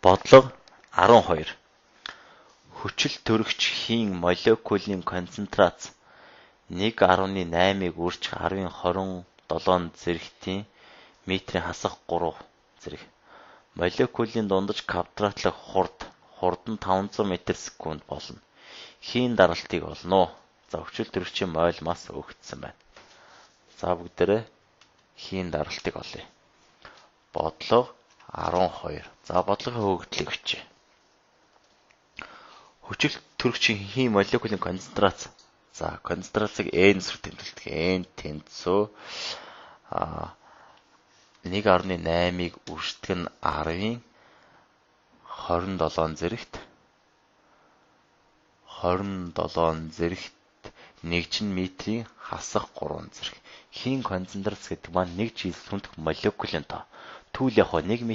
Бодлого 12. Хүчил төрөгч хийн молекулын концентрац 1.8-ыг үрж 10-27 зэрэгтийн метрийн хасах 3 зэрэг. Молекулын дундаж квадратлах хурд нь 500 м/сек болно. Хийн даралтыг олно. За хүчил төрөгчийн мойл мас өгөгдсөн байна. За бүгдээрээ хийн даралтыг олъё. Бодлого 12. За бодлогын хөвгдлийг бичье. Хүчил төрөгчийн хийн молекулын концентрац. За концентрацыг N-с тэмдэглэдэг. N тэнцүү 1.8-ыг үрждэг нь 10-27 зэрэгт 1 метрийн хасах 3 зэрэг. Хийн концентрац гэдэг маань нэг жилсүнд молекулын тоо. Түүл яг 1 м³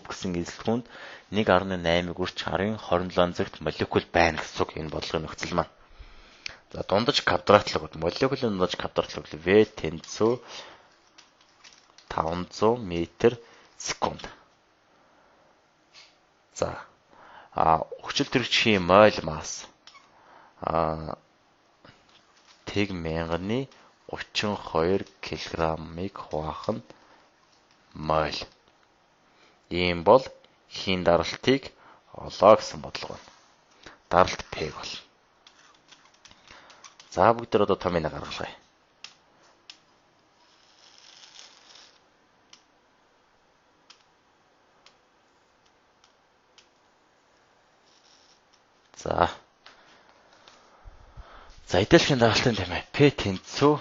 гэсэн эзэлхүүнд 1.8-ыг үрж 10-27 зэрэгт молекул байна гэсэн үг энэ бодлогын нөхцөл маань. За дундаж квадратлаг молекулын дундаж квадратлаг V тэнцүү 500 м/сек. За хүчил төрөгчийн мойл масс тэг мянганы 32 кг-ыг хуваах нь мойл. Ийм бол хийн даралтыг олоо гэсэн бодлого байна. Даралт P бол. За бүгд одоо томьёо гаргалъя. За эдэлхийн даралтын тэмээ P тэнцүү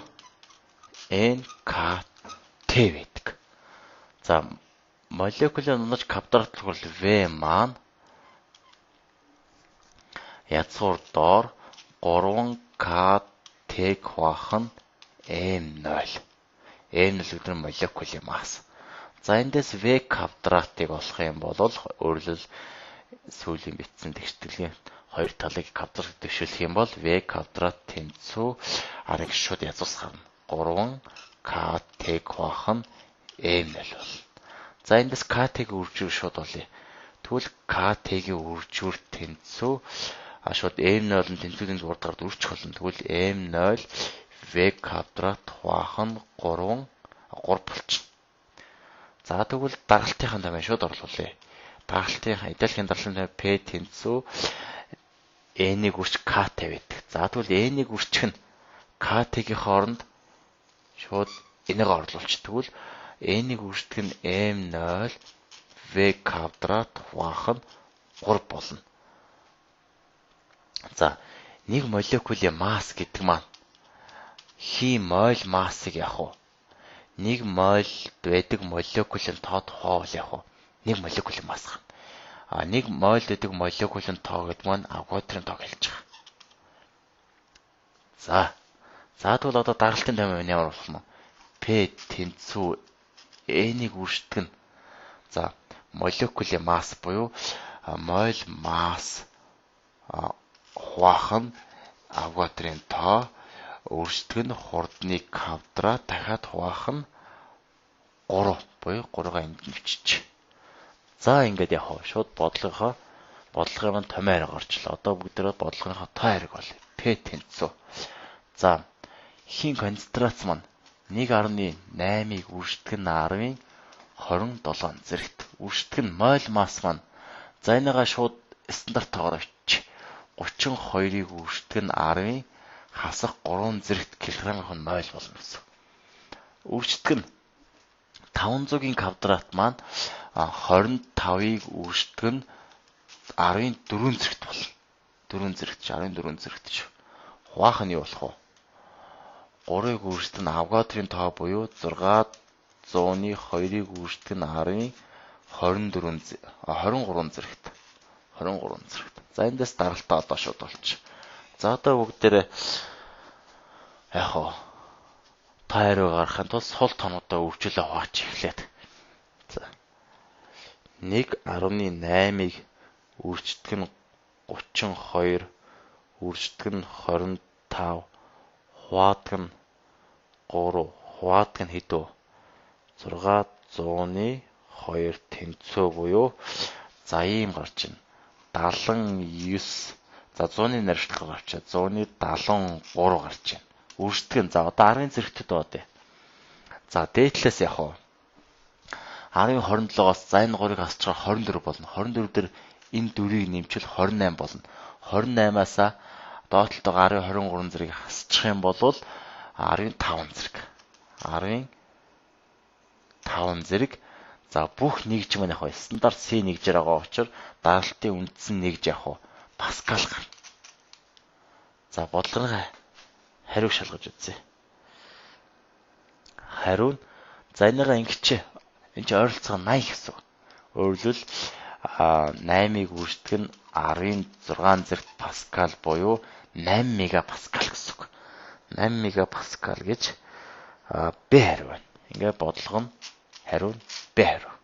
NKT байдаг. За молекулын дундаж квадратлаг бол V маань язгуур доор 3KT-г хуваах нь M0. M0 гэдэг нь молекулын масс. За эндээс V квадратыг олох юм бол өөрөлдөл сүүлийн бичсэн тэгшгэлгийн хоёр талыг квадрат дэвшүүлэх юм бол V квадрат тэнцүү арыг шууд язуусгах нь 3KT-г хуваах нь M0 бол. За эндээс KT-г үржүүр шууд олъё. Тэгвэл KT-гийн үржүүр тэнцүү шууд M0 нь тэнцвэрийн 6 дахь үржих болно. Тэгвэл M0 V квадрат хуваах нь 3 болчих. За тэгвэл даралтынхаа томьёо шууд орлуулъя. Даралтын эдэлхийн даралтын P тэнцүү N-ийг үрж KT байдаг. За тэгвэл N-ийг үржих нь KT-гийн хооронд шууд энийг орлуулчих. Тэгвэл N-ийг үрждэг нь M0 V квадрат хуваах нь 3 болно. За нэг молекулын масс гэдэг маань хийн мойл массыг явах уу? Нэг мойлд байдаг молекулын тоо тухай бол явах уу? Нэг молекулын масс гэнэ. Нэг мойлд байдаг молекулын тоо гэдэг маань Авгодрын тоог хэлж байгаа. За тэгвэл одоо даралтын томьёо ямар болох нь? P тэнцүү N-ийг үрждэг нь за молекулын масс буюу мойл масс хуваах нь Авгодрын тоо үрждэг нь хурдны квадрат дахиад хуваах нь 3 буюу 3-га энд нь бичиж. За ингээд явах шууд бодлогын маань томьёо арга орчлоо. Одоо бүгдээрээ бодлогынхаа тоо арга бол P тэнцүү. За хийн концентрац маань 1.8-ыг үрждэг нь 10-27 зэрэгт үрждэг нь мойл масс маань за энийгээ шууд стандарт тоогоор авчиж 32-ыг үрждэг нь 10-ийн хасах 3 зэрэгт килограммын мойл болно гэсэн. Үрждэг нь 500-ийн квадрат маань 25-ыг үрждэг нь 10-4 зэрэгт болно. 4 зэрэгт 14 зэрэгт шүү. Хуваах нь юу болох вэ? 3-ыг үрждэг нь Авгодрын тоо буюу 600-ны 2-ыг үрждэг нь 10-23 зэрэгт. 23 зэрэгт. За эндээс даралтаа одоо шууд олчих. За одоо бүгдээрээ яг хоо тайруу гарахын тулд сул тоонуудаа үржүүлээ хуваач эхлээд. За 1.8-ыг үрждэг нь 32, үрждэг нь 25, хуваадаг нь 3, хуваадаг нь хэдүү? 600-ны 2 тэнцүү буюу За ийм гарч ийн. 79. За 100-ны нарийнхан гарчаад 173 гарч ийн. Үрждэг нь. За одоо 10-ын зэрэгтэд бод. За дээдлээс яг уу 10-27-оос за энэ 3-ыг хасчихаар 24 болно. 24 дээр энэ 4-ийг нэмчил 28 болно. 28-аас доотлолтойгоо 10-23 зэргийг хасчих юм бол 15 зэрэг. 15 зэрэг. За бүх нэгж маань яг стандарт C нэгжээр байгаа учраас даралтын үндсэн нэгж яг паскал гарна. За бодлогын хариуг шалгаж үзье. Хариу нь за энийгээ ингэч энэ чинь ойролцоого 80 гэсэн. Өөрөлдвөл 8-ыг үрждэг нь 10-6 зэрэг паскал буюу 8 мегапаскал гэсэн. 8 мегапаскал гэж Б хариу байна. Ингээ бодлого нь хариу нь Б хариу.